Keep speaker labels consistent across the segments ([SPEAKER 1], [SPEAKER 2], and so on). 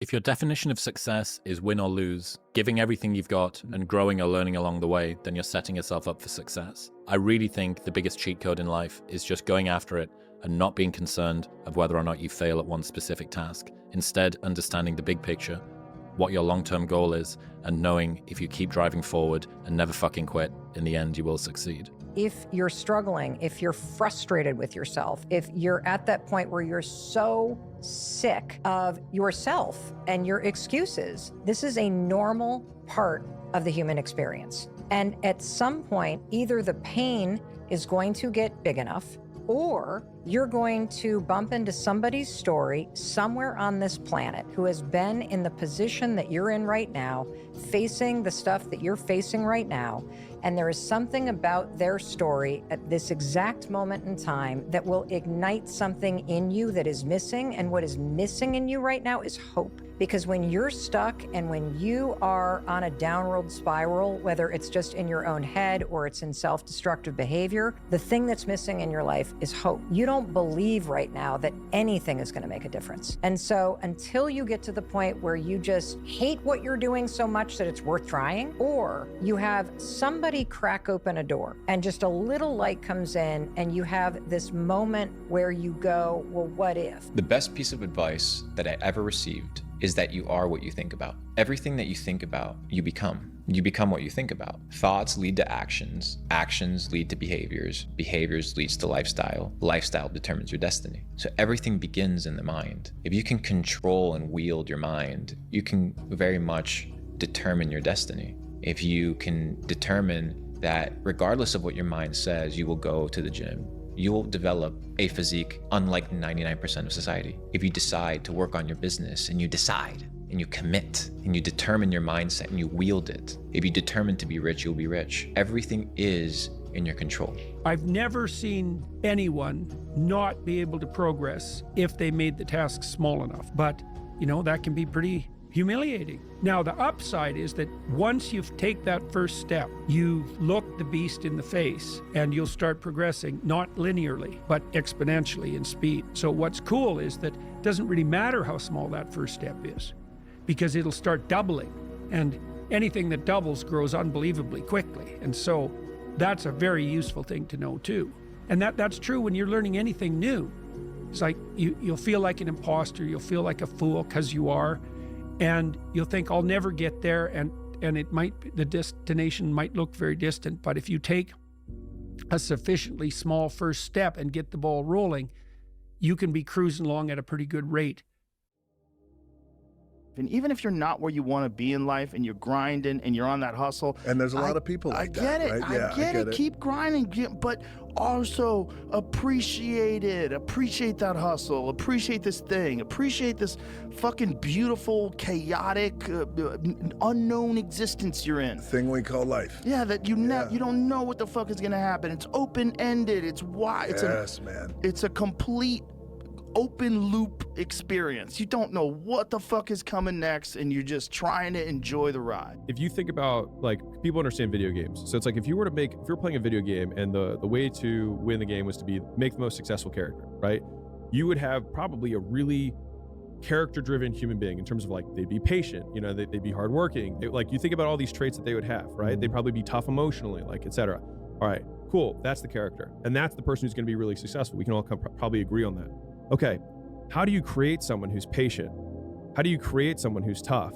[SPEAKER 1] If your definition of success is win or lose, giving everything you've got and growing or learning along the way, then you're setting yourself up for success. I really think the biggest cheat code in life is just going after it and not being concerned of whether or not you fail at one specific task. Instead, understanding the big picture, what your long-term goal is, and knowing if you keep driving forward and never fucking quit, in the end you will succeed.
[SPEAKER 2] If you're struggling, if you're frustrated with yourself, if you're at that point where you're so sick of yourself and your excuses, this is a normal part of the human experience. And at some point, either the pain is going to get big enough, or you're going to bump into somebody's story somewhere on this planet who has been in the position that you're in right now, facing the stuff that you're facing right now. And there is something about their story at this exact moment in time that will ignite something in you that is missing. And what is missing in you right now is hope. Because when you're stuck and when you are on a downward spiral, whether it's just in your own head or it's in self-destructive behavior, the thing that's missing in your life is hope. You don't believe right now that anything is going to make a difference. And so until you get to the point where you just hate what you're doing so much that it's worth trying, or you have somebody crack open a door and just a little light comes in and you have this moment where you go, well, what if?
[SPEAKER 3] The best piece of advice that I ever received is that you are what you think about. Everything that you think about, you become. You become what you think about. Thoughts lead to actions. Actions lead to behaviors. Behaviors leads to lifestyle. Lifestyle determines your destiny. So everything begins in the mind. If you can control and wield your mind, you can very much determine your destiny. If you can determine that regardless of what your mind says, you will go to the gym, you will develop a physique unlike 99% of society. If you decide to work on your business and you decide and you commit and you determine your mindset and you wield it, if you determine to be rich, you'll be rich. Everything is in your control.
[SPEAKER 4] I've never seen anyone not be able to progress if they made the task small enough. But, you know, that can be pretty humiliating. Now, the upside is that once you take that first step, you look the beast in the face and you'll start progressing, not linearly, but exponentially in speed. So what's cool is that it doesn't really matter how small that first step is, because it'll start doubling, and anything that doubles grows unbelievably quickly. And so that's a very useful thing to know too. And that's true when you're learning anything new. It's like you'll feel like an imposter, you'll feel like a fool, because you are. And you'll think, I'll never get there, and it might, the destination might look very distant, but if you take a sufficiently small first step and get the ball rolling, you can be cruising along at a pretty good rate.
[SPEAKER 5] And even if you're not where you want to be in life and you're grinding and you're on that hustle.
[SPEAKER 6] And there's a lot of people like that, right?
[SPEAKER 5] I get it. Keep grinding, but also appreciate it. Appreciate that hustle. Appreciate this thing. Appreciate this fucking beautiful, chaotic, unknown existence you're in.
[SPEAKER 6] Thing we call life.
[SPEAKER 5] Yeah, that you don't know what the fuck is gonna happen. It's open-ended. It's wide.
[SPEAKER 6] Man.
[SPEAKER 5] It's a complete open loop experience. You don't know what the fuck is coming next, and you're just trying to enjoy the ride.
[SPEAKER 7] If you think about, like, people understand video games. So it's like if you're playing a video game and the way to win the game was to make the most successful character, right? You would have probably a really character-driven human being in terms of, like, they'd be patient, you know, they'd be hardworking. Like, you think about all these traits that they would have, right? They'd probably be tough emotionally, like, etc. All right, cool. That's the character. And that's the person who's going to be really successful. We can all probably agree on that. Okay, how do you create someone who's patient? How do you create someone who's tough?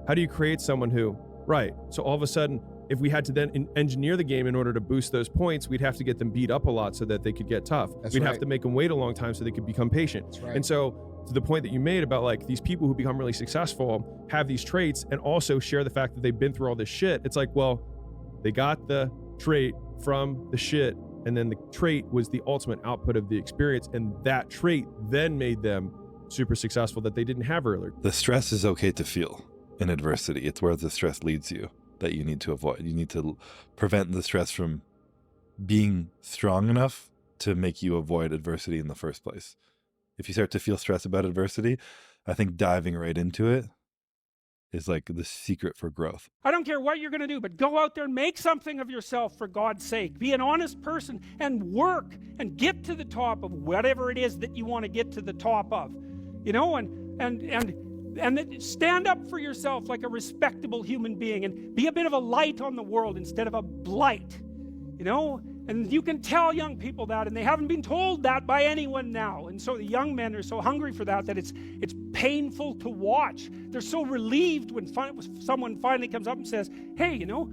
[SPEAKER 7] How do you create someone who, right, so all of a sudden, if we had to then engineer the game in order to boost those points, we'd have to get them beat up a lot so that they could get tough. We'd have to make them wait a long time so they could become patient.
[SPEAKER 8] That's right.
[SPEAKER 7] And so, to the point that you made about, like, these people who become really successful have these traits and also share the fact that they've been through all this shit. It's like, well, they got the trait from the shit, and then the trait was the ultimate output of the experience, and that trait then made them super successful that they didn't have earlier.
[SPEAKER 9] The stress is okay to feel in adversity. It's where the stress leads you that you need to avoid. You need to prevent the stress from being strong enough to make you avoid adversity in the first place. If you start to feel stress about adversity, I think diving right into it is like the secret for growth.
[SPEAKER 4] I don't care what you're going to do, but go out there and make something of yourself, for God's sake. Be an honest person and work and get to the top of whatever it is that you want to get to the top of. You know, and and stand up for yourself like a respectable human being and be a bit of a light on the world instead of a blight, you know? And you can tell young people that, and they haven't been told that by anyone now. And so the young men are so hungry for that it's painful to watch. They're so relieved when someone finally comes up and says, hey, you know,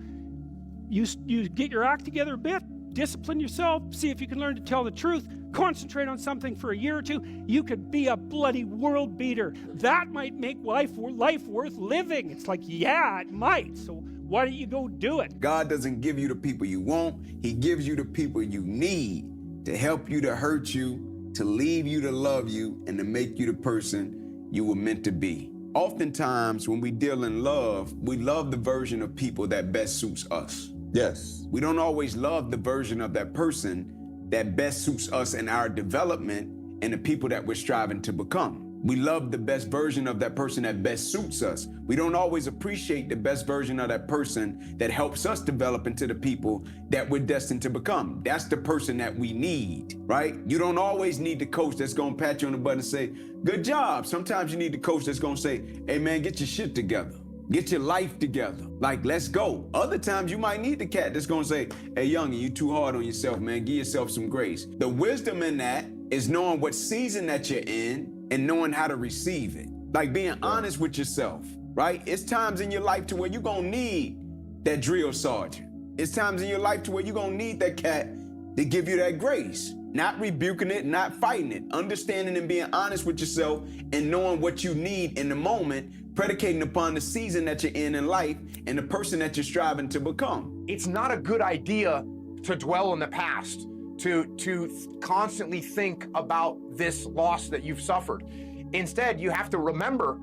[SPEAKER 4] you get your act together a bit, discipline yourself, see if you can learn to tell the truth, concentrate on something for a year or two, you could be a bloody world beater. That might make life worth living. It's like, yeah, it might. So why don't you go do it?
[SPEAKER 8] God doesn't give you the people you want. He gives you the people you need to help you, to hurt you, to leave you, to love you, and to make you the person you were meant to be. Oftentimes, when we deal in love, we love the version of people that best suits us.
[SPEAKER 10] Yes.
[SPEAKER 8] We don't always love the version of that person that best suits us in our development and the people that we're striving to become. We love the best version of that person that best suits us. We don't always appreciate the best version of that person that helps us develop into the people that we're destined to become. That's the person that we need, right? You don't always need the coach that's gonna pat you on the butt and say, good job. Sometimes you need the coach that's gonna say, hey man, get your shit together. Get your life together. Like, let's go. Other times you might need the cat that's gonna say, hey, youngin', you too hard on yourself, man. Give yourself some grace. The wisdom in that is knowing what season that you're in and knowing how to receive it. Like being honest with yourself, right? It's times in your life to where you're gonna need that drill sergeant. It's times in your life to where you're gonna need that cat to give you that grace. Not rebuking it, not fighting it. Understanding and being honest with yourself and knowing what you need in the moment, predicating upon the season that you're in life and the person that you're striving to become.
[SPEAKER 11] It's not a good idea to dwell in the past, to constantly think about this loss that you've suffered. Instead, you have to remember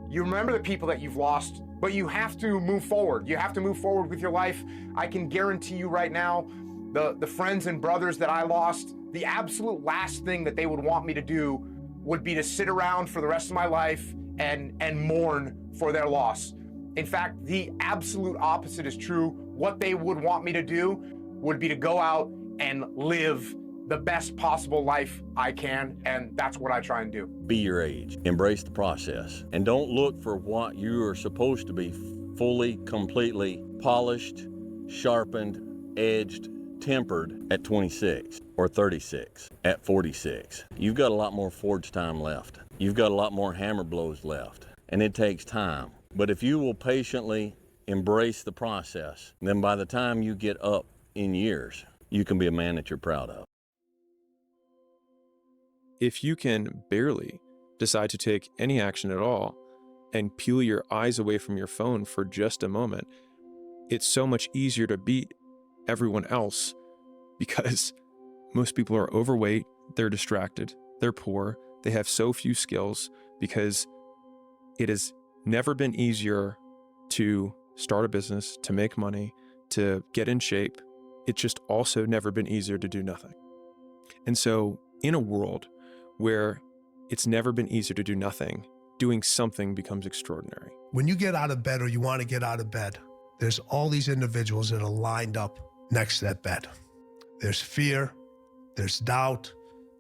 [SPEAKER 11] the people that you've lost, but you have to move forward. You have to move forward with your life. I can guarantee you right now, the friends and brothers that I lost, the absolute last thing that they would want me to do would be to sit around for the rest of my life and mourn for their loss. In fact, the absolute opposite is true. What they would want me to do would be to go out and live the best possible life I can, and that's what I try and do.
[SPEAKER 12] Be your age, embrace the process, and don't look for what you are supposed to be fully, completely polished, sharpened, edged, tempered at 26 or 36, at 46. You've got a lot more forge time left. You've got a lot more hammer blows left, and it takes time. But if you will patiently embrace the process, then by the time you get up in years, you can be a man that you're proud of.
[SPEAKER 7] If you can barely decide to take any action at all and peel your eyes away from your phone for just a moment, it's so much easier to beat everyone else because most people are overweight, they're distracted, they're poor, they have so few skills because it has never been easier to start a business, to make money, to get in shape. It's just also never been easier to do nothing. And so in a world where it's never been easier to do nothing, doing something becomes extraordinary.
[SPEAKER 13] When you get out of bed or you want to get out of bed, there's all these individuals that are lined up next to that bed. There's fear, there's doubt,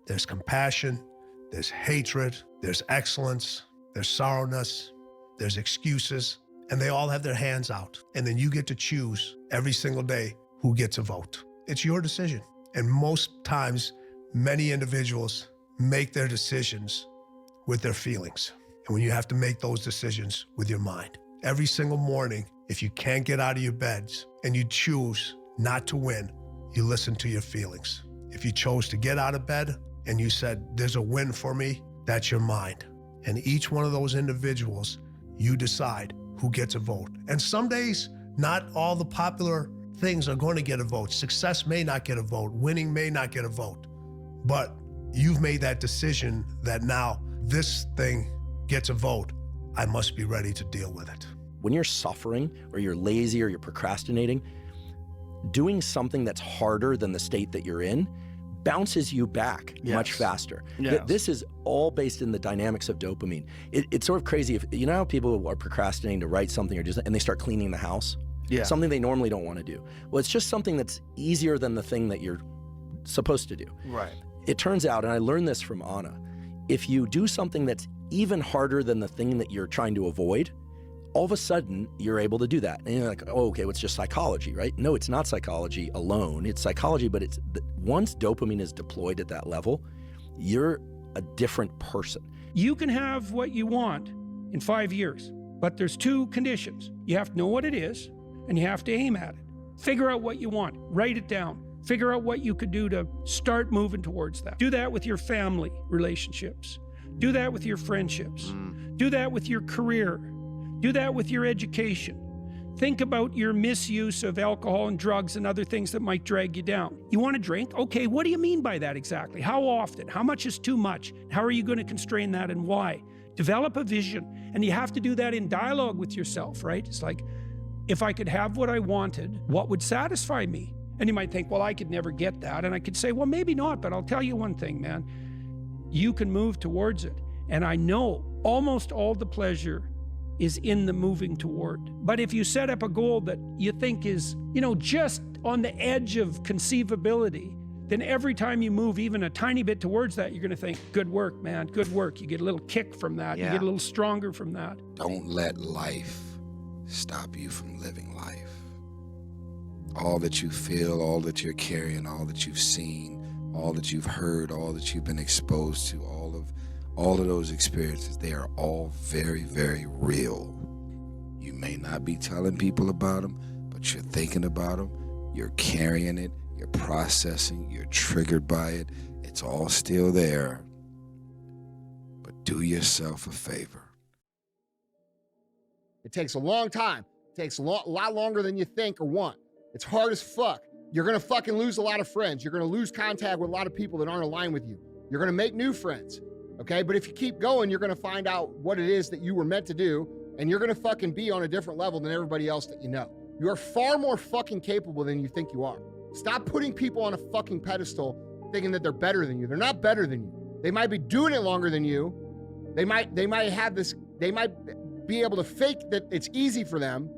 [SPEAKER 13] there's compassion, there's hatred, there's excellence, there's sorrowness, there's excuses, and they all have their hands out. And then you get to choose every single day who gets a vote. It's your decision. And most times, many individuals make their decisions with their feelings. And when you have to make those decisions with your mind. Every single morning, if you can't get out of your beds and you choose not to win, you listen to your feelings. If you chose to get out of bed and you said, there's a win for me, that's your mind. And each one of those individuals, you decide who gets a vote. And some days, not all the popular things are going to get a vote. Success may not get a vote. Winning may not get a vote. But you've made that decision that now this thing gets a vote. I must be ready to deal with it.
[SPEAKER 14] When you're suffering or you're lazy or you're procrastinating, doing something that's harder than the state that you're in bounces you back much faster. This is all based in the dynamics of dopamine. It's sort of crazy. If you know how people are procrastinating to write something or just and they start cleaning the house? Something they normally don't want to do. Well, it's just something that's easier than the thing that you're supposed to do.
[SPEAKER 5] Right.
[SPEAKER 14] It turns out, and I learned this from Anna, if you do something that's even harder than the thing that you're trying to avoid, all of a sudden you're able to do that. And you're like, oh, okay, well, it's just psychology, right? No, it's not psychology alone. It's psychology, but it's once dopamine is deployed at that level, you're a different person.
[SPEAKER 4] You can have what you want in 5 years, but there's 2 conditions. You have to know what it is, and you have to aim at it. Figure out what you want, write it down. Figure out what you could do to start moving towards that. Do that with your family relationships. Do that with your friendships. Do that with your career. Do that with your education. Think about your misuse of alcohol and drugs and other things that might drag you down. You want to drink? Okay, what do you mean by that exactly? How often? How much is too much? How are you going to constrain that and why? Develop a vision, and you have to do that in dialogue with yourself, right? It's like, if I could have what I wanted, what would satisfy me? And you might think, well, I could never get that. And I could say, well, maybe not, but I'll tell you one thing, man. You can move towards it. And I know almost all the pleasure is in the moving toward. But if you set up a goal that you think is, just on the edge of conceivability, then every time you move even a tiny bit towards that, you're going to think, good work, man, good work. You get a little kick from that. You get a little stronger from that.
[SPEAKER 10] Don't let life stop you from living life. All that you feel, all that you're carrying, all that you've seen, all that you've heard, all that you've been exposed to, all of those experiences, they are all very, very real. You may not be telling people about them, but you're thinking about them, you're carrying it, you're processing, you're triggered by it. It's all still there. But do yourself a favor.
[SPEAKER 11] It takes a long time. It takes a lot longer than you think or want. It's hard as fuck. You're gonna fucking lose a lot of friends. You're gonna lose contact with a lot of people that aren't aligned with you. You're gonna make new friends, okay? But if you keep going, you're gonna find out what it is that you were meant to do, and you're gonna fucking be on a different level than everybody else that you know. You are far more fucking capable than you think you are. Stop putting people on a fucking pedestal thinking that they're better than you. They're not better than you. They might be doing it longer than you. They might be able to fake that it's easy for them,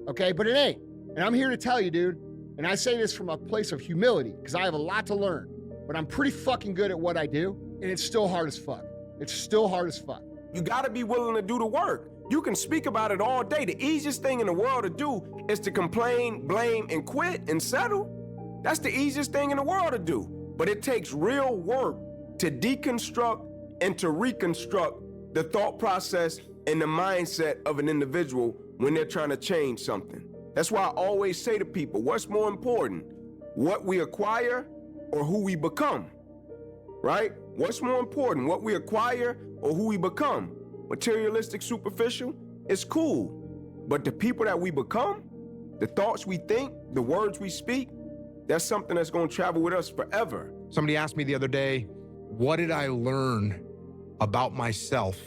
[SPEAKER 11] okay? But it ain't. And I'm here to tell you, dude, and I say this from a place of humility, because I have a lot to learn, but I'm pretty fucking good at what I do, and it's still hard as fuck. It's still hard as fuck.
[SPEAKER 15] You gotta be willing to do the work. You can speak about it all day. The easiest thing in the world to do is to complain, blame, and quit and settle. That's the easiest thing in the world to do. But it takes real work to deconstruct and to reconstruct the thought process and the mindset of an individual when they're trying to change something. That's why I always say to people, what's more important, what we acquire or who we become, right? What's more important, what we acquire or who we become? Materialistic, superficial, it's cool. But the people that we become, the thoughts we think, the words we speak, that's something that's gonna travel with us forever.
[SPEAKER 11] Somebody asked me the other day, what did I learn about myself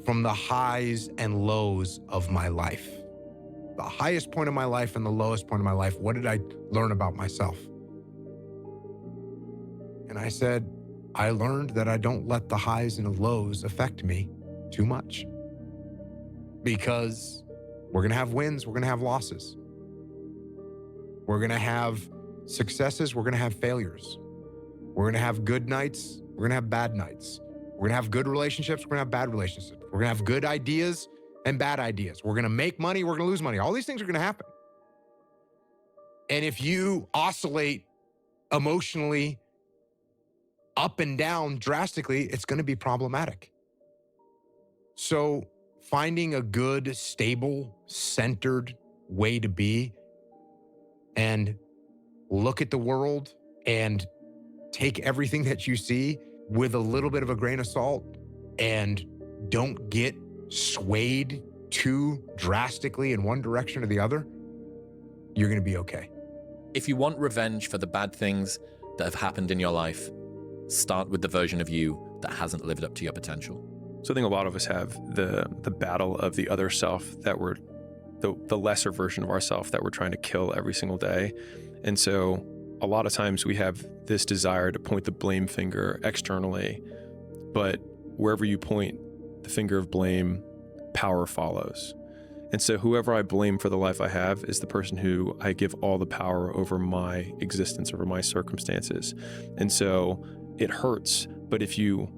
[SPEAKER 11] from the highs and lows of my life? The highest point of my life and the lowest point of my life, what did I learn about myself? And I said, I learned that I don't let the highs and the lows affect me too much. Because we're gonna have wins, we're gonna have losses. We're gonna have successes, we're gonna have failures. We're gonna have good nights, we're gonna have bad nights. We're gonna have good relationships, we're gonna have bad relationships. We're gonna have good ideas and bad ideas. We're gonna make money, we're gonna lose money. All these things are gonna happen. And if you oscillate emotionally up and down drastically, it's gonna be problematic. So finding a good, stable, centered way to be and look at the world and take everything that you see with a little bit of a grain of salt and don't get swayed too drastically in one direction or the other, you're going to be okay.
[SPEAKER 1] If you want revenge for the bad things that have happened in your life, start with the version of you that hasn't lived up to your potential.
[SPEAKER 7] So I think a lot of us have the battle of the other self that we're the lesser version of ourself that we're trying to kill every single day. And so a lot of times we have this desire to point the blame finger externally, but wherever you point the finger of blame, power follows. And so whoever I blame for the life I have is the person who I give all the power over my existence, over my circumstances. And so it hurts, but if you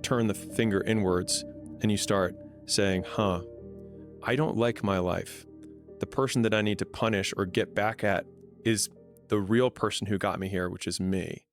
[SPEAKER 7] turn the finger inwards and you start saying, I don't like my life. The person that I need to punish or get back at is the real person who got me here, which is me.